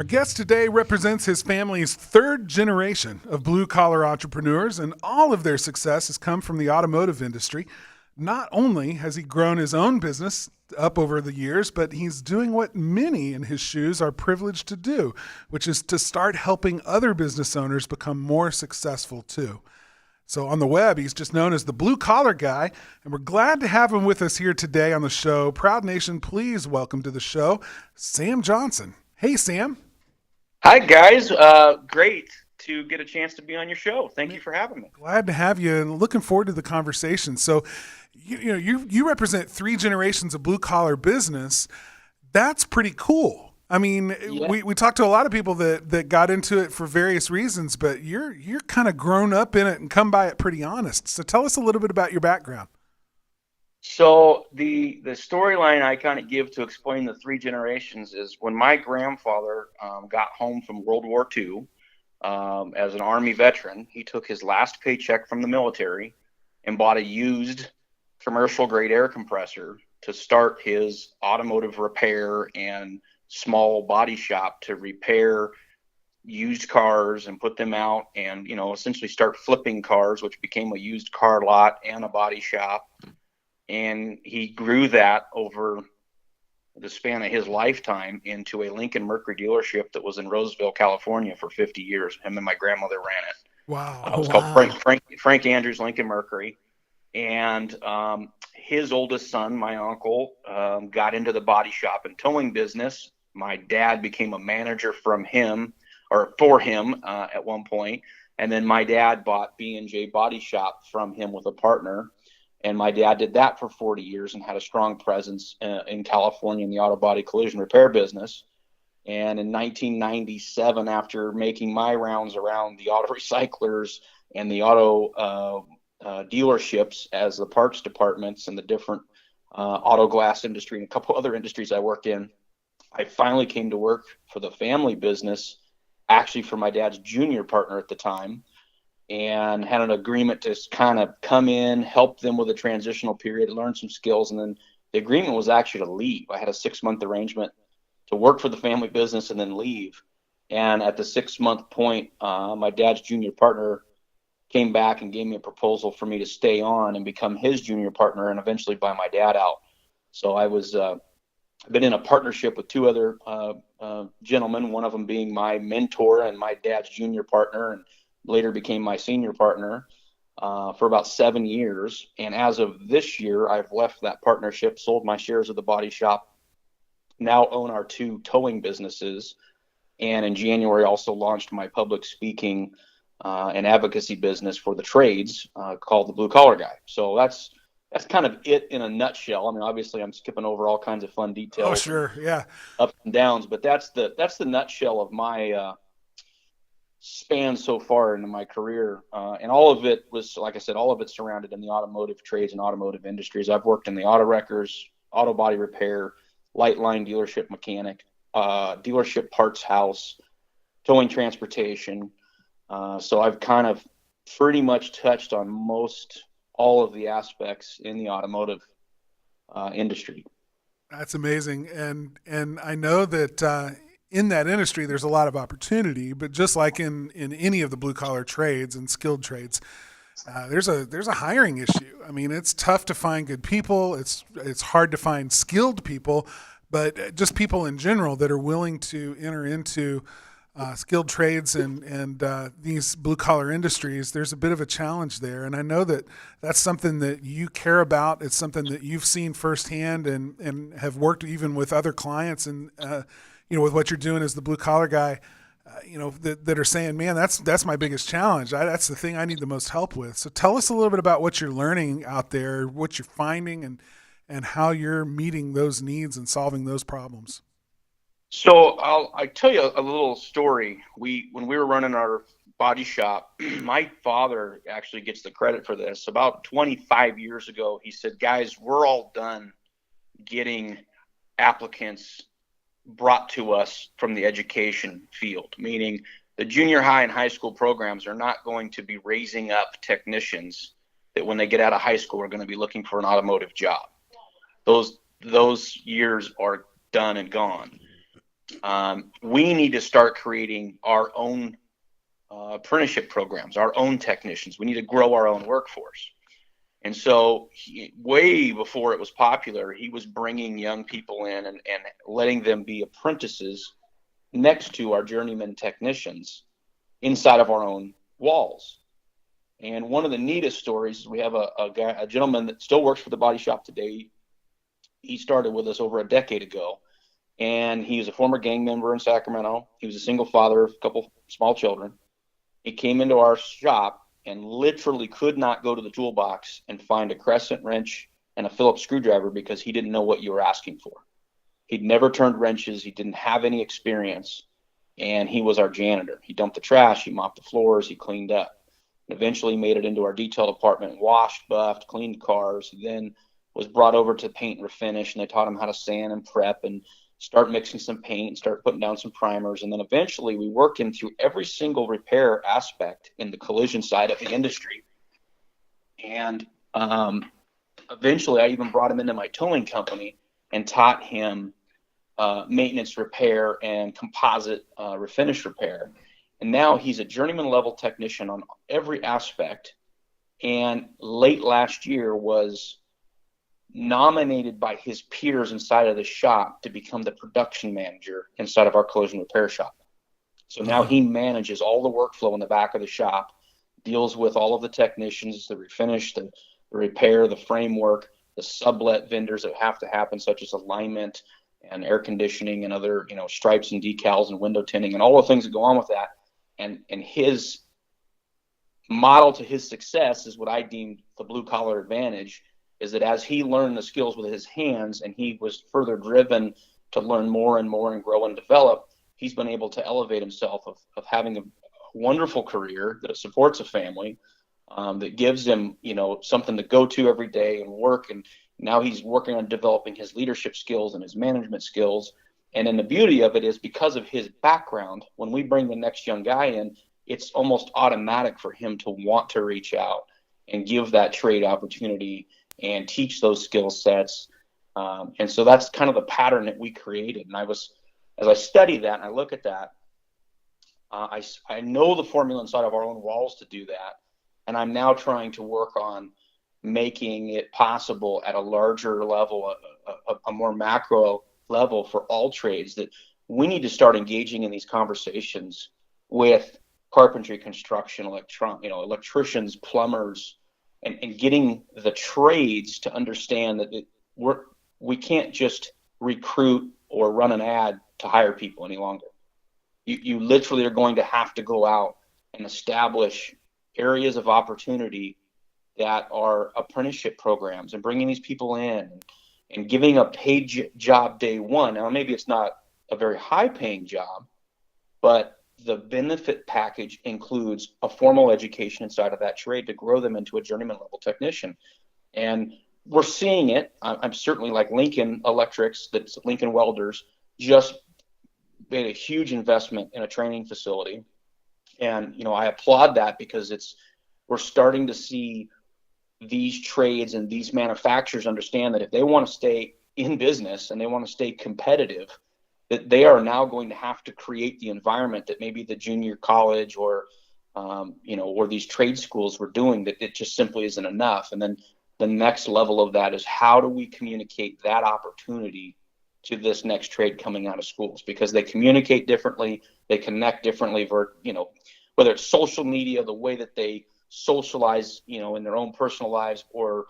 guest today represents his family's third generation of blue-collar entrepreneurs, and all of their success has come from the automotive industry. Not only has he grown his own business up over the years, but he's doing what many in his shoes are privileged to do, which is to start helping other business owners become more successful too. So on the web, he's just known as the Blue Collar Guy, and we're glad to have him with us here today on the show. Proud Nation, please welcome to the show, Sam Johnson. Hey, Sam. Hi, guys. Great to get a chance to be on your show. Thank you for having me. Glad to have you, and looking forward to the conversation. So, you represent three generations of blue collar business. That's pretty cool. I mean, Yeah. we talked to a lot of people that got into it for various reasons, but you're kind of grown up in it and come by it pretty honest. So tell us a little bit about your background. So the storyline I kind of give to explain the three generations is when my grandfather got home from World War II as an Army veteran, he took his last paycheck from the military and bought a used commercial grade air compressor to start his automotive repair and small body shop to repair used cars and put them out and, essentially start flipping cars, which became a used car lot and a body shop. And he grew that over the span of his lifetime into a Lincoln Mercury dealership that was in Roseville, California for 50 years. Him and my grandmother ran it. Wow. It was called Frank Andrews Lincoln Mercury. And his oldest son, my uncle, got into the body shop and towing business. My dad became a manager for him at one point. And then my dad bought B&J Body Shop from him with a partner. And my dad did that for 40 years and had a strong presence in California in the auto body collision repair business. And in 1997, after making my rounds around the auto recyclers and the auto dealerships as the parts departments and the different auto glass industry and a couple other industries I worked in, I finally came to work for the family business, actually for my dad's junior partner at the time, and had an agreement to kind of come in, help them with a transitional period, learn some skills. And then the agreement was actually to leave. I had a 6-month arrangement to work for the family business and then leave. And at the 6-month point, my dad's junior partner came back and gave me a proposal for me to stay on and become his junior partner and eventually buy my dad out. So I was been in a partnership with two other gentlemen, one of them being my mentor and my dad's junior partner, and later became my senior partner for about 7 years. And as of this year, I've left that partnership, sold my shares of the body shop, now own our two towing businesses, and in January also launched my public speaking and advocacy business for the trades called the Blue Collar Guy. So that's kind of it in a nutshell. I mean, obviously I'm skipping over all kinds of fun details. Oh, sure. Yeah. Ups and downs, but that's the nutshell of my span so far into my career. And all of it was, like I said, all of it surrounded in the automotive trades and automotive industries. I've worked in the auto wreckers, auto body repair, light line dealership mechanic, dealership parts house, towing transportation. So I've kind of pretty much touched on most all of the aspects in the automotive industry. That's amazing. And I know that in that industry, there's a lot of opportunity, but just like in any of the blue collar trades and skilled trades, there's a hiring issue. I mean, it's tough to find good people. It's hard to find skilled people, but just people in general that are willing to enter into skilled trades and these blue collar industries, there's a bit of a challenge there. And I know that that's something that you care about. It's something that you've seen firsthand and have worked even with other clients and, with what you're doing as the blue collar guy, that are saying, man, that's my biggest challenge. That's the thing I need the most help with. So tell us a little bit about what you're learning out there, what you're finding, and how you're meeting those needs and solving those problems. So I'll tell you a little story. When we were running our body shop, my father actually gets the credit for this. About 25 years ago, he said, guys, we're all done getting applicants brought to us from the education field, meaning the junior high and high school programs are not going to be raising up technicians that when they get out of high school are going to be looking for an automotive job. Those years are done and gone. We need to start creating our own apprenticeship programs, our own technicians. We need to grow our own workforce. And so, way before it was popular, he was bringing young people in and letting them be apprentices next to our journeyman technicians inside of our own walls. And one of the neatest stories is we have a gentleman that still works for the body shop today. He started with us over a decade ago, and he was a former gang member in Sacramento. He was a single father of a couple small children. He came into our shop and literally could not go to the toolbox and find a crescent wrench and a Phillips screwdriver because he didn't know what you were asking for. He'd never turned wrenches. He didn't have any experience, and he was our janitor. He dumped the trash. He mopped the floors. He cleaned up. Eventually made it into our detail department, washed, buffed, cleaned cars. He then was brought over to paint and refinish, and they taught him how to sand and prep and start mixing some paint, start putting down some primers. And then eventually we worked him through every single repair aspect in the collision side of the industry. And eventually I even brought him into my towing company and taught him maintenance repair and composite refinish repair. And now he's a journeyman level technician on every aspect. And late last year was nominated by his peers inside of the shop to become the production manager inside of our collision repair shop. So now he manages all the workflow in the back of the shop, deals with all of the technicians, the refinish, the repair, the framework, the sublet vendors that have to happen, such as alignment and air conditioning and other, stripes and decals and window tinting and all the things that go on with that. And his model to his success is what I deemed the blue collar advantage, is that as he learned the skills with his hands and he was further driven to learn more and more and grow and develop, he's been able to elevate himself of having a wonderful career that supports a family, that gives him, something to go to every day and work. And now he's working on developing his leadership skills and his management skills. And then the beauty of it is because of his background, when we bring the next young guy in, it's almost automatic for him to want to reach out and give that trade opportunity and teach those skill sets. And so that's kind of the pattern that we created. And as I study that and I look at that, I know the formula inside of our own walls to do that. And I'm now trying to work on making it possible at a larger level, a more macro level for all trades, that we need to start engaging in these conversations with carpentry, construction, electricians, plumbers, and getting the trades to understand that we can't just recruit or run an ad to hire people any longer. You literally are going to have to go out and establish areas of opportunity that are apprenticeship programs and bringing these people in and giving a paid job day one. Now, maybe it's not a very high paying job, but the benefit package includes a formal education inside of that trade to grow them into a journeyman level technician. And we're seeing it. I'm certainly like Lincoln Electrics, that's Lincoln Welders, just made a huge investment in a training facility. And, I applaud that because we're starting to see these trades and these manufacturers understand that if they want to stay in business and they want to stay competitive, that they are now going to have to create the environment that maybe the junior college or these trade schools were doing, that it just simply isn't enough. And then the next level of that is, how do we communicate that opportunity to this next trade coming out of schools? Because they communicate differently, they connect differently, whether it's social media, the way that they socialize, in their own personal lives, or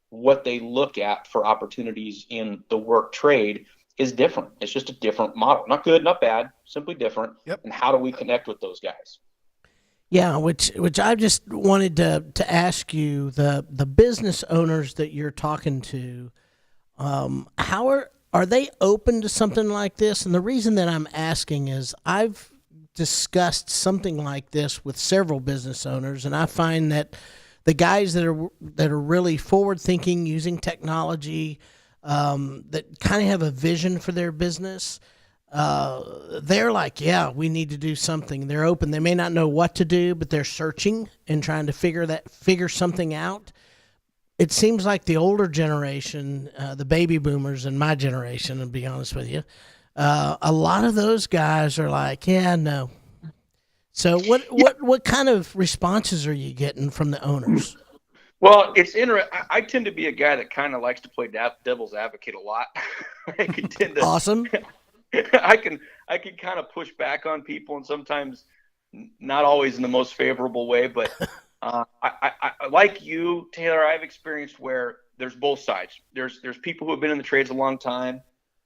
what they look at for opportunities in the work trade is different. It's just a different model. Not good, not bad, simply different. Yep. And how do we connect with those guys? Yeah, which I just wanted to ask you, the business owners that you're talking to, how are they open to something like this? And the reason that I'm asking is I've discussed something like this with several business owners, and I find that the guys that are really forward thinking, using technology, that kind of have a vision for their business, they're like, yeah, we need to do something. They're open. They may not know what to do, but they're searching and trying to figure something out. It seems like the older generation, the baby boomers in my generation, to be honest with you, A lot of those guys are like, yeah, no. So what kind of responses are you getting from the owners? Well, it's interesting. I tend to be a guy that kind of likes to play devil's advocate a lot. I can tend to, Awesome. I can kind of push back on people, and sometimes not always in the most favorable way. But like you, Taylor, I've experienced where there's both sides. There's people who have been in the trades a long time,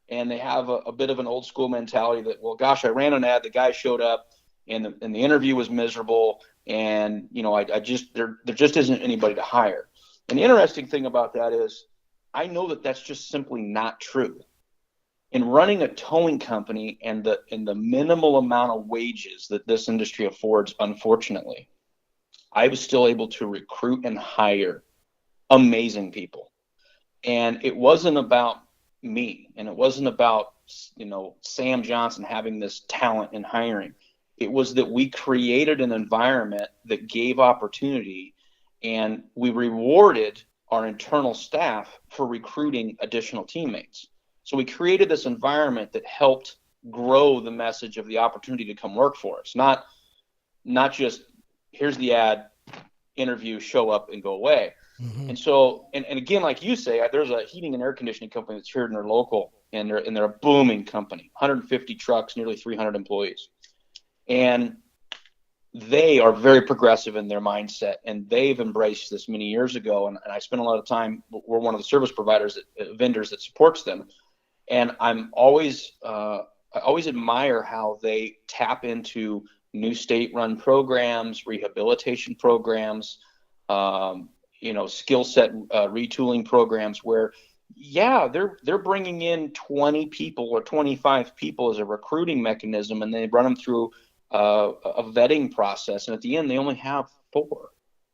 and they have a bit of an old school mentality that, well, gosh, I ran an ad, the guy showed up, and the interview was miserable, and I just there just isn't anybody to hire. And the interesting thing about that is, I know that that's just simply not true. In running a towing company and the minimal amount of wages that this industry affords, unfortunately, I was still able to recruit and hire amazing people. And it wasn't about me, and it wasn't about Sam Johnson having this talent in hiring. It was that we created an environment that gave opportunity, and we rewarded our internal staff for recruiting additional teammates. So we created this environment that helped grow the message of the opportunity to come work for us. Not just, here's the ad, interview, show up, and go away. Mm-hmm. And so, and again, like you say, there's a heating and air conditioning company that's here in their local, and they're a booming company, 150 trucks, nearly 300 employees. And they are very progressive in their mindset, and they've embraced this many years ago. And I spend a lot of time, we're one of the service providers, vendors that supports them. And I always admire how they tap into new state-run programs, rehabilitation programs, skill set retooling programs where, they're bringing in 20 people or 25 people as a recruiting mechanism, and they run them through a vetting process. And at the end, they only have 4.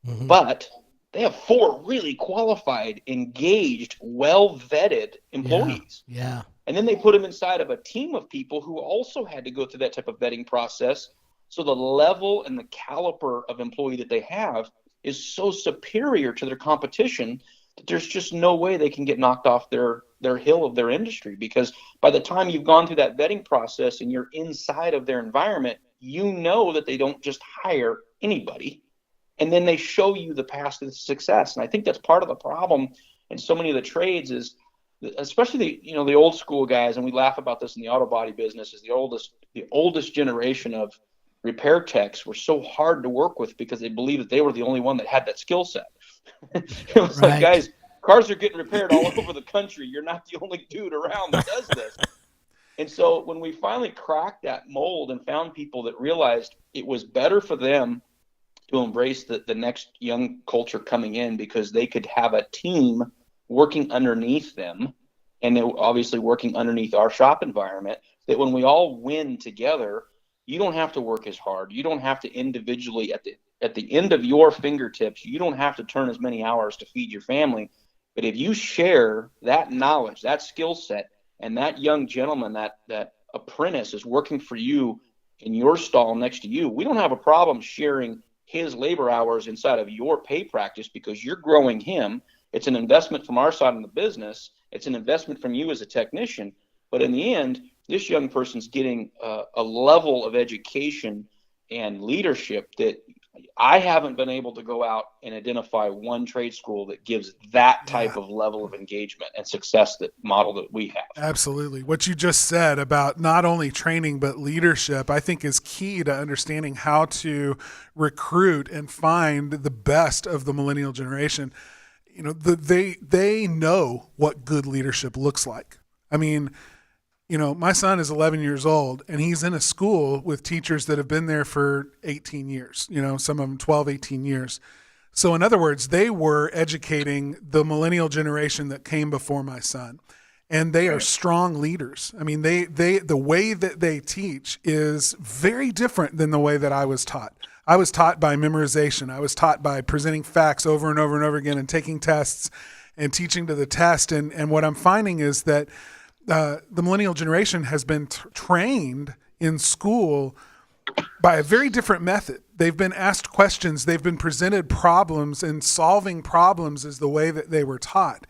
Mm-hmm. But they have 4 really qualified, engaged, well-vetted employees. Yeah. And then they put them inside of a team of people who also had to go through that type of vetting process. So the level and the caliber of employee that they have is so superior to their competition that there's just no way they can get knocked off their hill of their industry. Because by the time you've gone through that vetting process and you're inside of their environment, you know that they don't just hire anybody. And then they show you the path to success. And I think that's part of the problem in so many of the trades is, especially the old school guys, and we laugh about this in the auto body business, is the oldest generation of repair techs were so hard to work with because they believed that they were the only one that had that skill set. It was Right. like, guys, cars are getting repaired all over the country. You're not the only dude around that does this. And so when we finally cracked that mold and found people that realized it was better for them to embrace the next young culture coming in because they could have a team working underneath them, and they're obviously working underneath our shop environment, that when we all win together, you don't have to work as hard. You don't have to individually, at the end of your fingertips, you don't have to turn as many hours to feed your family. But if you share that knowledge, that skill set, and that young gentleman, that apprentice is working for you in your stall next to you, we don't have a problem sharing his labor hours inside of your pay practice because you're growing him. It's an investment from our side in the business. It's an investment from you as a technician. But in the end, this young person's getting a level of education and leadership that I haven't been able to go out and identify one trade school that gives that type of level of engagement and success, that model that we have. Absolutely. What you just said about not only training but leadership, I think is key to understanding how to recruit and find the best of the millennial generation. They know what good leadership looks like. I mean, my son is 11 years old, and he's in a school with teachers that have been there for 18 years, some of them 12, 18 years. So in other words, they were educating the millennial generation that came before my son, and they are strong leaders. I mean, the way that they teach is very different than the way that I was taught. I was taught by memorization. I was taught by presenting facts over and over and over again and taking tests and teaching to the test. And what I'm finding is that the millennial generation has been trained in school by a very different method. They've been asked questions. They've been presented problems, and solving problems is the way that they were taught.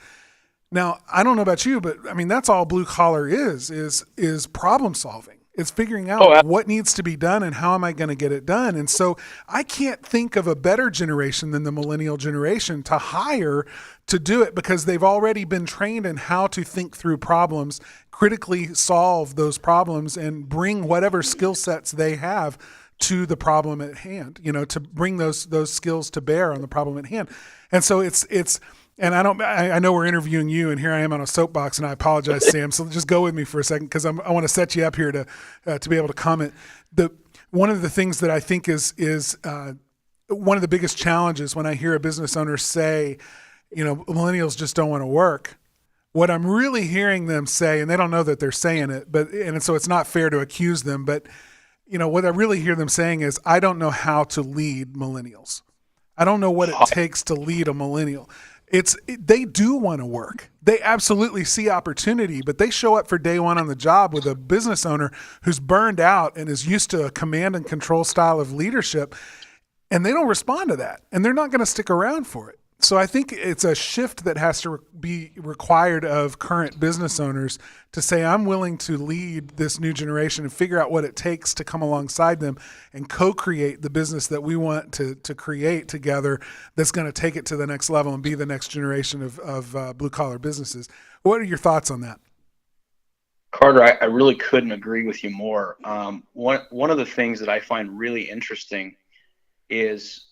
Now, I don't know about you, but I mean, that's all blue collar is problem solving. It's figuring Oh, out what needs to be done and how am I going to get it done. And so I can't think of a better generation than the millennial generation to hire to do it, because they've already been trained in how to think through problems, critically solve those problems, and bring whatever skill sets they have to the problem at hand, to bring those skills to bear on the problem at hand. And so it's and I know we're interviewing you, and here I am on a soapbox, and I apologize, Sam. So just go with me for a second, because I want to set you up here to be able to comment. One of the things that I think is one of the biggest challenges when I hear a business owner say, millennials just don't want to work. What I'm really hearing them say, and they don't know that they're saying it, and so it's not fair to accuse them, but what I really hear them saying is, I don't know how to lead millennials. I don't know what it takes to lead a millennial. They do want to work. They absolutely see opportunity, but they show up for day one on the job with a business owner who's burned out and is used to a command and control style of leadership, and they don't respond to that, and they're not going to stick around for it. So I think it's a shift that has to be required of current business owners to say, I'm willing to lead this new generation and figure out what it takes to come alongside them and co-create the business that we want to create together, that's going to take it to the next level and be the next generation of blue-collar businesses. What are your thoughts on that? Carter, I really couldn't agree with you more. One of the things that I find really interesting is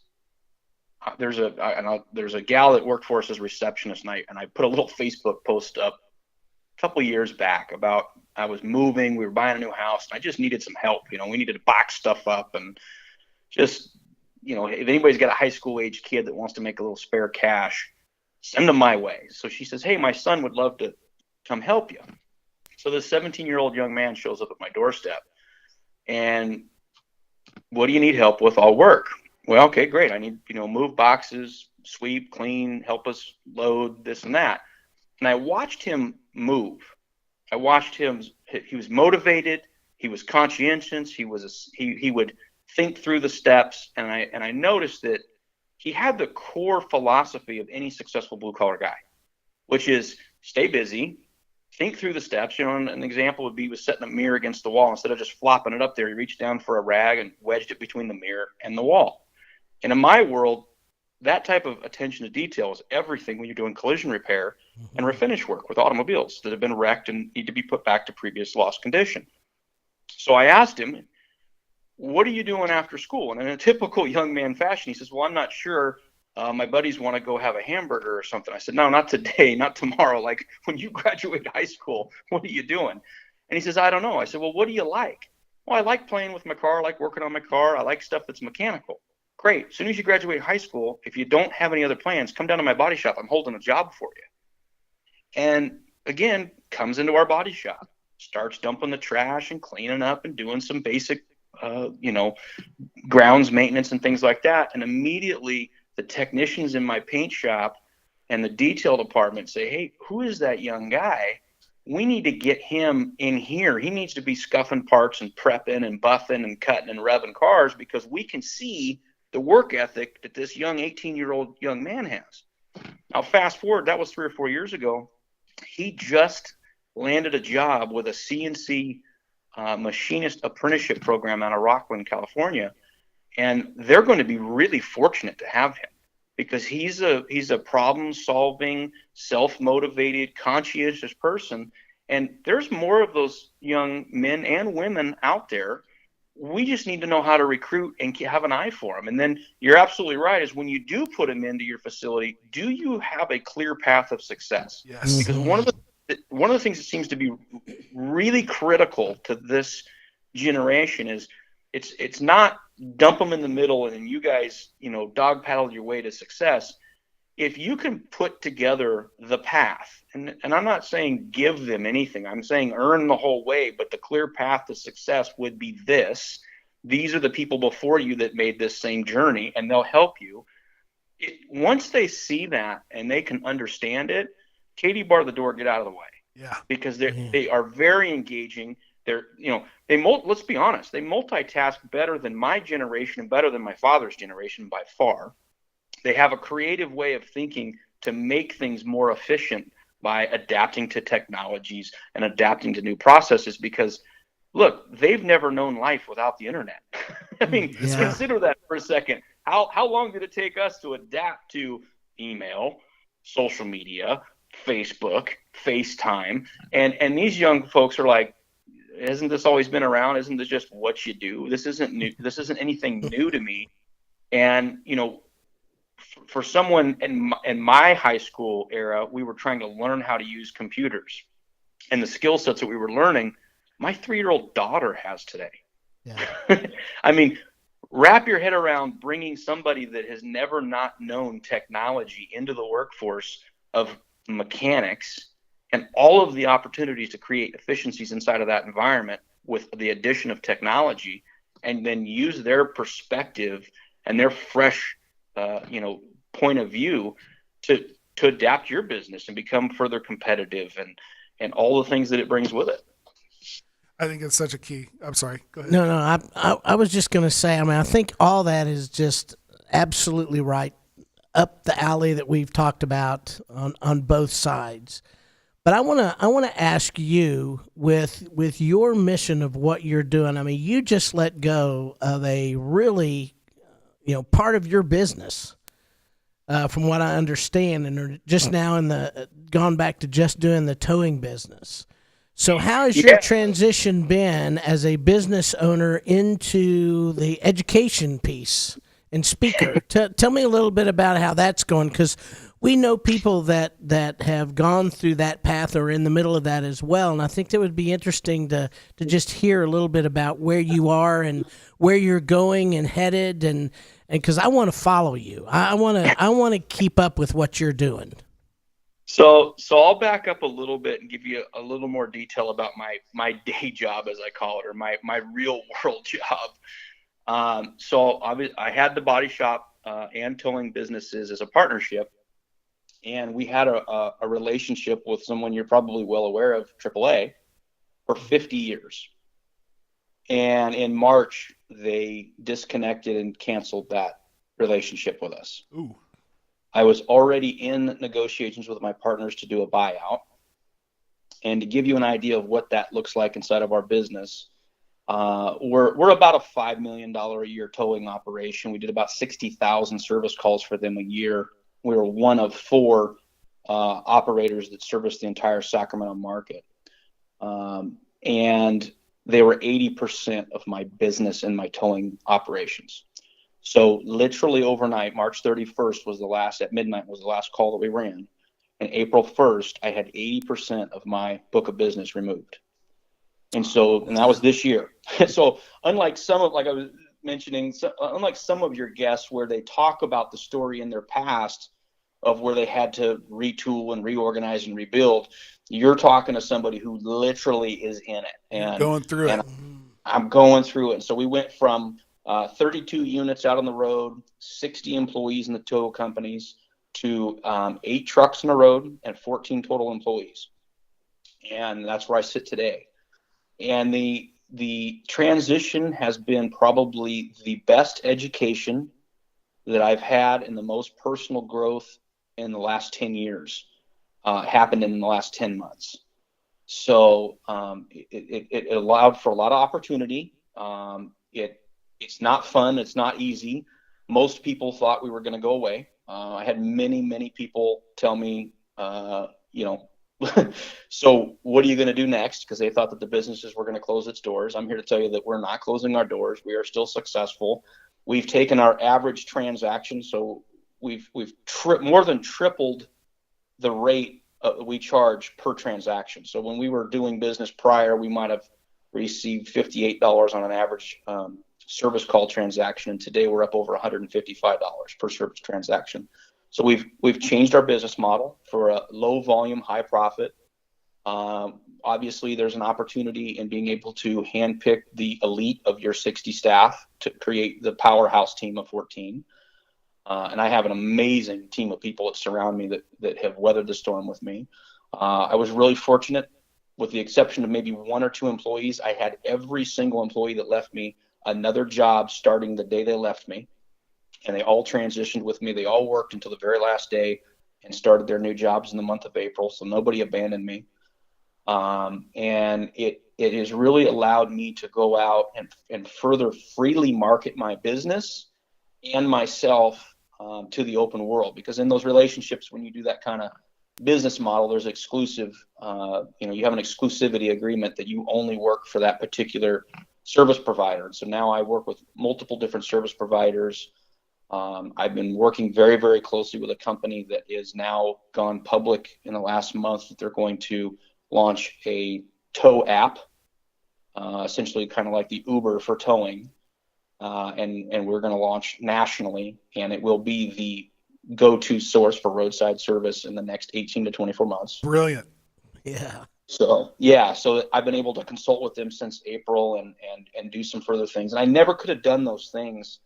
there's a gal that worked for us as a receptionist, and I put a little Facebook post up a couple of years back about, I was moving, we were buying a new house, and I just needed some help. We needed to box stuff up, and just, if anybody's got a high school age kid that wants to make a little spare cash, send them my way. So she says, hey, my son would love to come help you. So this 17-year-old young man shows up at my doorstep, and what do you need help with? I'll work. Well, okay, great. I need, move boxes, sweep, clean, help us load, this and that. And I watched him move. I watched him. He was motivated. He was conscientious. He would think through the steps. And I noticed that he had the core philosophy of any successful blue collar guy, which is stay busy, think through the steps. An example would be, he was setting a mirror against the wall. Instead of just flopping it up there, he reached down for a rag and wedged it between the mirror and the wall. And in my world, that type of attention to detail is everything when you're doing collision repair and refinish work with automobiles that have been wrecked and need to be put back to previous lost condition. So I asked him, what are you doing after school? And in a typical young man fashion, he says, well, I'm not sure. My buddies want to go have a hamburger or something. I said, no, not today, not tomorrow. Like, when you graduate high school, what are you doing? And he says, I don't know. I said, well, what do you like? Well, I like playing with my car. I like working on my car. I like stuff that's mechanical. Great. As soon as you graduate high school, if you don't have any other plans, come down to my body shop. I'm holding a job for you. And again, comes into our body shop, starts dumping the trash and cleaning up and doing some basic, grounds maintenance and things like that. And immediately the technicians in my paint shop and the detail department say, hey, who is that young guy? We need to get him in here. He needs to be scuffing parts and prepping and buffing and cutting and revving cars, because we can see the work ethic that this young 18-year-old young man has. Now, fast forward, that was 3 or 4 years ago. He just landed a job with a CNC machinist apprenticeship program out of Rockland, California. And they're going to be really fortunate to have him, because he's a problem-solving, self-motivated, conscientious person. And there's more of those young men and women out there. We just need to know how to recruit and have an eye for them. And then you're absolutely right, is when you do put them into your facility, do you have a clear path of success? Yes. Because one of the things that seems to be really critical to this generation is it's not dump them in the middle and you guys, dog paddle your way to success. If you can put together the path, and I'm not saying give them anything, I'm saying earn the whole way, but the clear path to success would be this. These are the people before you that made this same journey, and they'll help you. Once they see that and they can understand it, Katie, bar the door, get out of the way. Yeah. Because they are very engaging. Let's be honest, they multitask better than my generation and better than my father's generation by far. They have a creative way of thinking to make things more efficient by adapting to technologies and adapting to new processes, because look, they've never known life without the internet. I mean, Yeah. consider that for a second. How long did it take us to adapt to email, social media, Facebook, FaceTime? And these young folks are like, hasn't this always been around? Isn't this just what you do? This isn't new. This isn't anything new to me. And, for someone in my high school era, we were trying to learn how to use computers, and the skill sets that we were learning, my 3-year-old daughter has today. Yeah. I mean, wrap your head around bringing somebody that has never not known technology into the workforce of mechanics, and all of the opportunities to create efficiencies inside of that environment with the addition of technology, and then use their perspective and their fresh, point of view to adapt your business and become further competitive, and all the things that it brings with it. I think it's such a key. I'm sorry. Go ahead. No, I was just going to say, I mean, I think all that is just absolutely right up the alley that we've talked about on both sides. But I want to ask you, with your mission of what you're doing. I mean, you just let go of a really, part of your business, from what I understand, and are just now gone back to just doing the towing business. So how has your transition been as a business owner into the education piece and speaker? Tell me a little bit about how that's going, because we know people that have gone through that path or in the middle of that as well. And I think that would be interesting to just hear a little bit about where you are and where you're going and headed, and because I want to follow you. I want to keep up with what you're doing. So I'll back up a little bit and give you a little more detail about my day job, as I call it, or my real world job. So I had the body shop and towing businesses as a partnership, and we had a relationship with someone you're probably well aware of, AAA, for 50 years. And in March, they disconnected and canceled that relationship with us. Ooh. I was already in negotiations with my partners to do a buyout. And to give you an idea of what that looks like inside of our business, we're about a $5 million a year towing operation. We did about 60,000 service calls for them a year. We were one of 4 operators that serviced the entire Sacramento market. And they were 80% of my business in my towing operations. So literally overnight, March 31st was at midnight was the last call that we ran. And April 1st, I had 80% of my book of business removed. And that was this year. So unlike like I was mentioning, unlike some of your guests where they talk about the story in their past of where they had to retool and reorganize and rebuild, you're talking to somebody who literally is in it. And Going through it. I'm going through it. And so we went from 32 units out on the road, 60 employees in the tow companies, to 8 trucks on the road and 14 total employees. And that's where I sit today. And the transition has been probably the best education that I've had, and the most personal growth in the last 10 years happened in the last 10 months. So it allowed for a lot of opportunity. It's not fun. It's not easy. Most people thought we were going to go away. I had many people tell me, so what are you going to do next? Because they thought that the businesses were going to close its doors. I'm here to tell you that we're not closing our doors. We are still successful. We've taken our average transaction, so we've more than tripled the rate we charge per transaction. So when we were doing business prior, we might have received $58 on an average service call transaction, and today we're up over $155 per service transaction. So we've changed our business model for a low volume, high profit. Obviously, there's an opportunity in being able to handpick the elite of your 60 staff to create the powerhouse team of 14. And I have an amazing team of people that surround me that have weathered the storm with me. I was really fortunate, with the exception of maybe 1 or 2 employees. I had every single employee that left me another job starting the day they left me, and they all transitioned with me. They all worked until the very last day. and started their new jobs in the month of April. So nobody abandoned me. And it has really allowed me to go out and further freely market my business and myself to the open world. Because in those relationships, when you do that kind of business model, there's exclusive, you have an exclusivity agreement that you only work for that particular service provider. And so now I work with multiple different service providers. I've been working very, very closely with a company that is now gone public in the last month that they're going to launch a tow app, essentially kind of like the Uber for towing. And we're going to launch nationally, and it will be the go-to source for roadside service in the next 18 to 24 months. Brilliant. Yeah. So I've been able to consult with them since April and do some further things. And I never could have done those things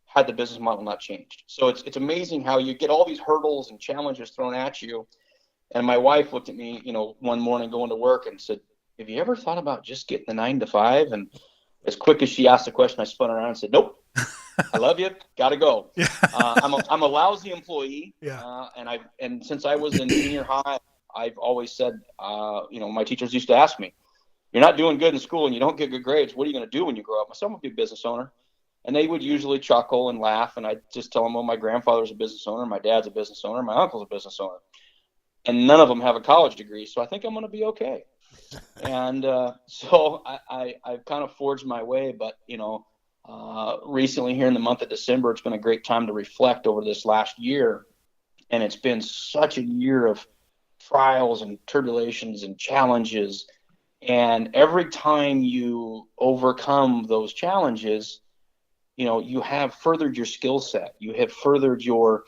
had the business model not changed. So it's amazing how you get all these hurdles and challenges thrown at you. And my wife looked at me, one morning going to work and said, "Have you ever thought about just getting the 9 to 5?" And as quick as she asked the question, I spun around and said, "Nope. I love you. Got to go." Yeah. I'm a lousy employee. Yeah. And since I was in junior high, I've always said, my teachers used to ask me, "You're not doing good in school and you don't get good grades. What are you going to do when you grow up?" I said, "I'm going to be a business owner." And they would usually chuckle and laugh. And I'd just tell them, "Well, my grandfather's a business owner. My dad's a business owner. My uncle's a business owner. And none of them have a college degree. So I think I'm going to be okay." And so I've kind of forged my way. But, recently here in the month of December, it's been a great time to reflect over this last year. And it's been such a year of trials and tribulations and challenges. And every time you overcome those challenges, you have furthered your skill set. You have furthered your,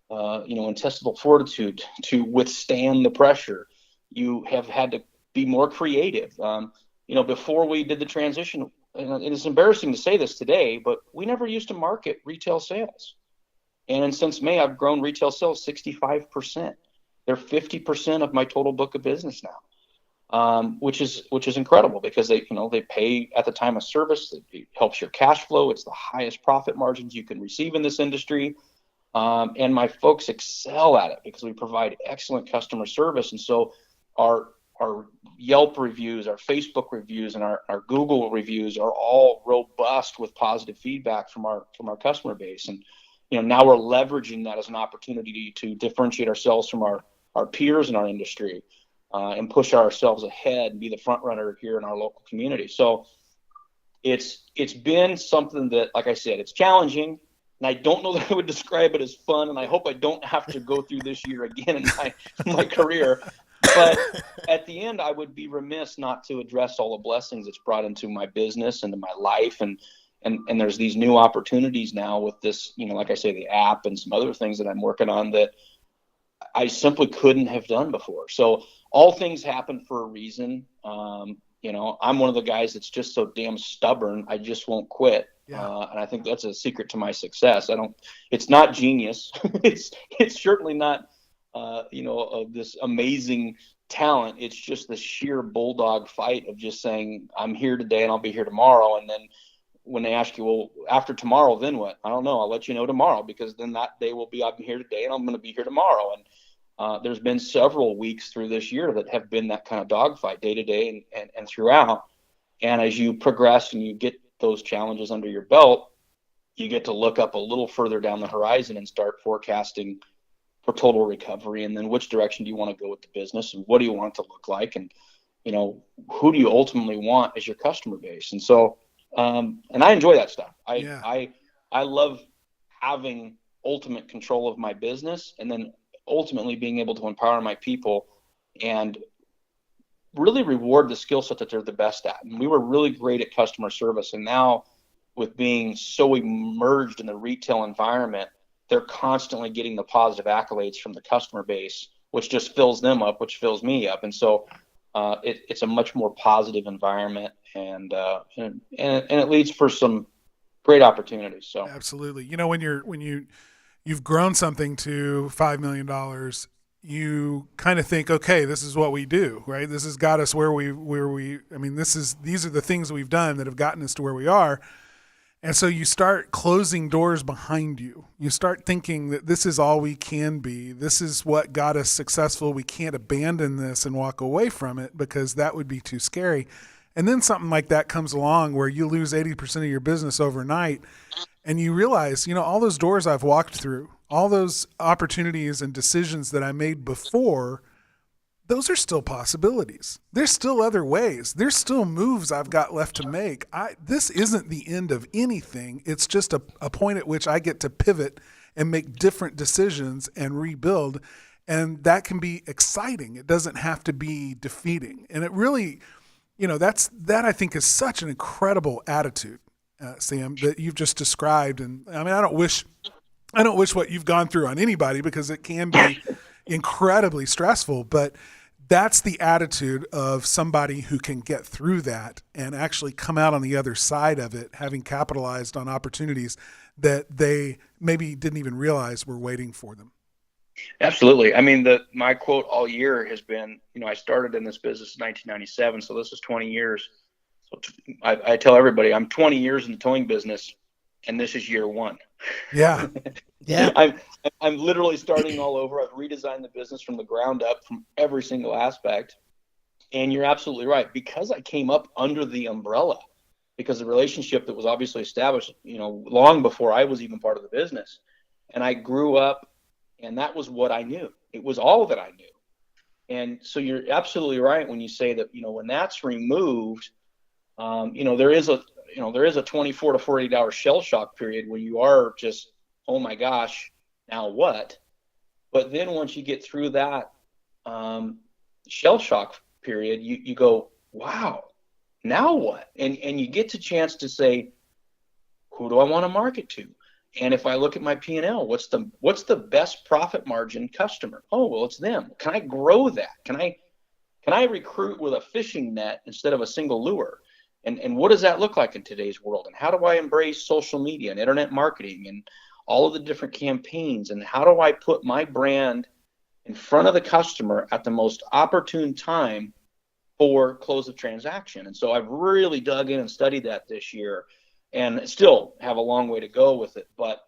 intestinal fortitude to withstand the pressure. You have had to be more creative. Before we did the transition, and it's embarrassing to say this today, but we never used to market retail sales. And since May, I've grown retail sales 65%. They're 50% of my total book of business now, which is incredible because they pay at the time of service. It helps your cash flow. It's the highest profit margins you can receive in this industry. And my folks excel at it because we provide excellent customer service. And so our Yelp reviews, our Facebook reviews, and our Google reviews are all robust with positive feedback from our customer base. And now we're leveraging that as an opportunity to differentiate ourselves from our peers in our industry, and push ourselves ahead and be the front runner here in our local community. So it's been something that, like I said, it's challenging. And I don't know that I would describe it as fun. And I hope I don't have to go through this year again in my career. But at the end, I would be remiss not to address all the blessings it's brought into my business and to my life. And there's these new opportunities now with this, like I say, the app and some other things that I'm working on that I simply couldn't have done before. So all things happen for a reason. I'm one of the guys that's just so damn stubborn. I just won't quit. Yeah. And I think that's a secret to my success. It's not genius. it's certainly not, this amazing talent. It's just the sheer bulldog fight of just saying, I'm here today and I'll be here tomorrow. And then when they ask you, well, after tomorrow, then what? I don't know. I'll let you know tomorrow, because then that day will be, I'm here today and I'm going to be here tomorrow. And there's been several weeks through this year that have been that kind of dogfight day to day and throughout. And as you progress and you get those challenges under your belt, you get to look up a little further down the horizon and start forecasting for total recovery. And then which direction do you want to go with the business, and what do you want it to look like? And, who do you ultimately want as your customer base? And so, and I enjoy that stuff. I love having ultimate control of my business, and then ultimately being able to empower my people and really reward the skill set that they're the best at. And we were really great at customer service. And now, with being so immersed in the retail environment, they're constantly getting the positive accolades from the customer base, which just fills them up, which fills me up. And so it's a much more positive environment, and it leads for some great opportunities. So absolutely. When you've grown something to $5 million, you kind of think, okay, this is what we do, right? This has got us these are the things we've done that have gotten us to where we are. And so you start closing doors behind you. You start thinking that this is all we can be. This is what got us successful. We can't abandon this and walk away from it because that would be too scary. And then something like that comes along where you lose 80% of your business overnight and you realize, all those doors I've walked through, all those opportunities and decisions that I made before, those are still possibilities. There's still other ways. There's still moves I've got left to make. This isn't the end of anything. It's just a point at which I get to pivot and make different decisions and rebuild. And that can be exciting. It doesn't have to be defeating. And it really, that I think is such an incredible attitude, Sam, that you've just described. And I mean, I don't wish what you've gone through on anybody because it can be incredibly stressful, but that's the attitude of somebody who can get through that and actually come out on the other side of it, having capitalized on opportunities that they maybe didn't even realize were waiting for them. Absolutely. I mean, my quote all year has been, I started in this business in 1997, so this is 20 years. So I tell everybody I'm 20 years in the towing business, and this is year one. Yeah. Yeah. I'm literally starting all over. I've redesigned the business from the ground up from every single aspect. And you're absolutely right. Because I came up under the umbrella, because the relationship that was obviously established, long before I was even part of the business. And I grew up, and that was what I knew. It was all that I knew. And so you're absolutely right when you say that, when that's removed, there is a 24 to 48 hour shell shock period where you are just, oh my gosh, now what? But then once you get through that shell shock period, you go, wow, now what? And you get the chance to say, who do I want to market to? And if I look at my P&L, what's the best profit margin customer? Oh, well, it's them. Can I grow that? Can I recruit with a fishing net instead of a single lure? And what does that look like in today's world? And how do I embrace social media and internet marketing and all of the different campaigns? And how do I put my brand in front of the customer at the most opportune time for close of transaction? And so I've really dug in and studied that this year, and still have a long way to go with it. But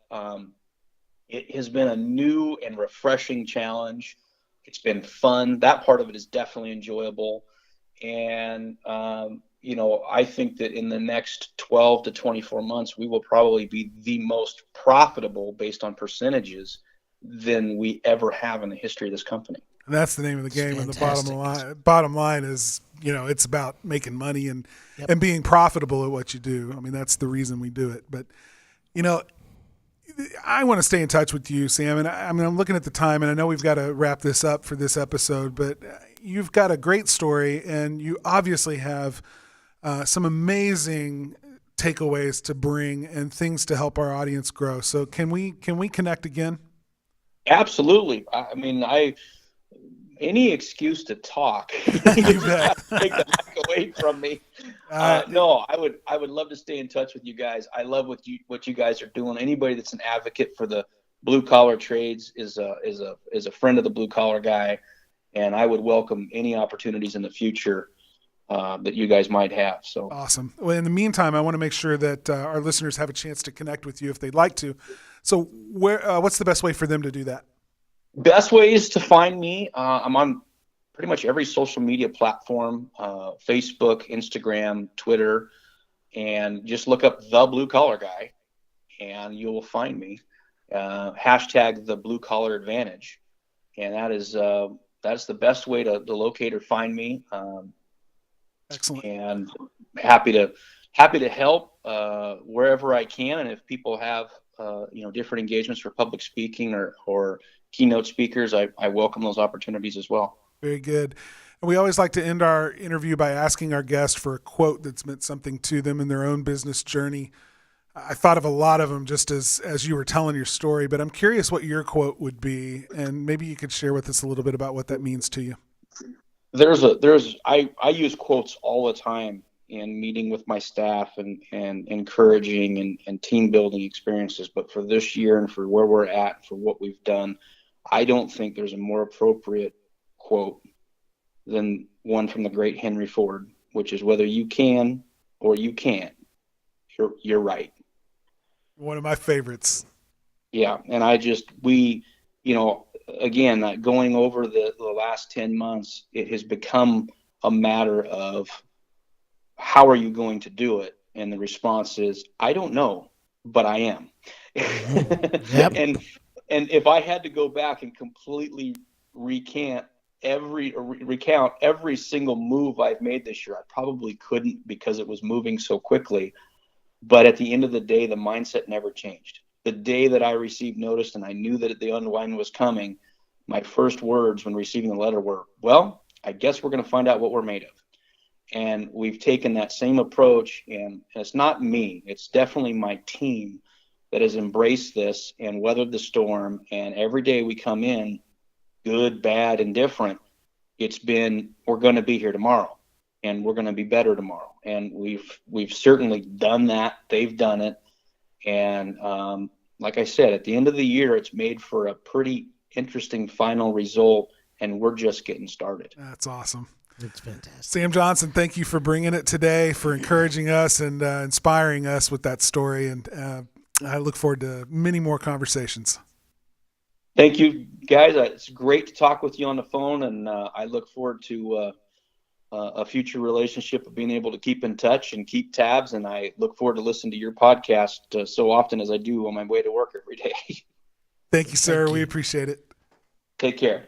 it has been a new and refreshing challenge. It's been fun. That part of it is definitely enjoyable. And I think that in the next 12 to 24 months, we will probably be the most profitable based on percentages than we ever have in the history of this company. And that's the name of the game. And the bottom line is, it's about making money and being profitable at what you do. I mean, that's the reason we do it. But, I want to stay in touch with you, Sam. And I'm looking at the time, and I know we've got to wrap this up for this episode, but you've got a great story, and you obviously have some amazing takeaways to bring and things to help our audience grow. So can we connect again? Absolutely. I mean, any excuse to talk, You bet. take the mic away from me. No, I would love to stay in touch with you guys. I love what you guys are doing. Anybody that's an advocate for the blue collar trades is a friend of the blue collar guy, and I would welcome any opportunities in the future that you guys might have. So awesome. Well, in the meantime, I want to make sure that our listeners have a chance to connect with you if they'd like to. So what's the best way for them to do that? Best ways to find me. I'm on pretty much every social media platform, Facebook, Instagram, Twitter, and just look up The Blue Collar Guy and you will find me. Hashtag The Blue Collar Advantage. And that's the best way to locate or find me. Excellent. And happy to help wherever I can. And if people have different engagements for public speaking or keynote speakers, I welcome those opportunities as well. Very good. And we always like to end our interview by asking our guest for a quote that's meant something to them in their own business journey. I thought of a lot of them just as you were telling your story, but I'm curious what your quote would be, and maybe you could share with us a little bit about what that means to you. I use quotes all the time in meeting with my staff and encouraging and team building experiences. But for this year and for where we're at, for what we've done, I don't think there's a more appropriate quote than one from the great Henry Ford, which is whether you can or you can't, you're right. One of my favorites. Yeah, and we, again, going over the last 10 months, it has become a matter of how are you going to do it? And the response is, I don't know, but I am. Yep. and and if I had to go back and completely recount every single move I've made this year, I probably couldn't because it was moving so quickly. But at the end of the day, the mindset never changed. The day that I received notice and I knew that the unwind was coming, my first words when receiving the letter were, well, I guess we're going to find out what we're made of. And we've taken that same approach, and it's not me, it's definitely my team that has embraced this and weathered the storm. And every day we come in, good, bad, and different, it's been, we're going to be here tomorrow and we're going to be better tomorrow. And we've certainly done that. They've done it. And like I said, at the end of the year, it's made for a pretty interesting final result, and we're just getting started. That's awesome. It's fantastic. Sam Johnson, thank you for bringing it today, for encouraging us and inspiring us with that story. And I look forward to many more conversations. Thank you, guys. It's great to talk with you on the phone, and I look forward to a future relationship of being able to keep in touch and keep tabs. And I look forward to listening to your podcast so often as I do on my way to work every day. Thank you, sir. Thank you. We appreciate it. Take care.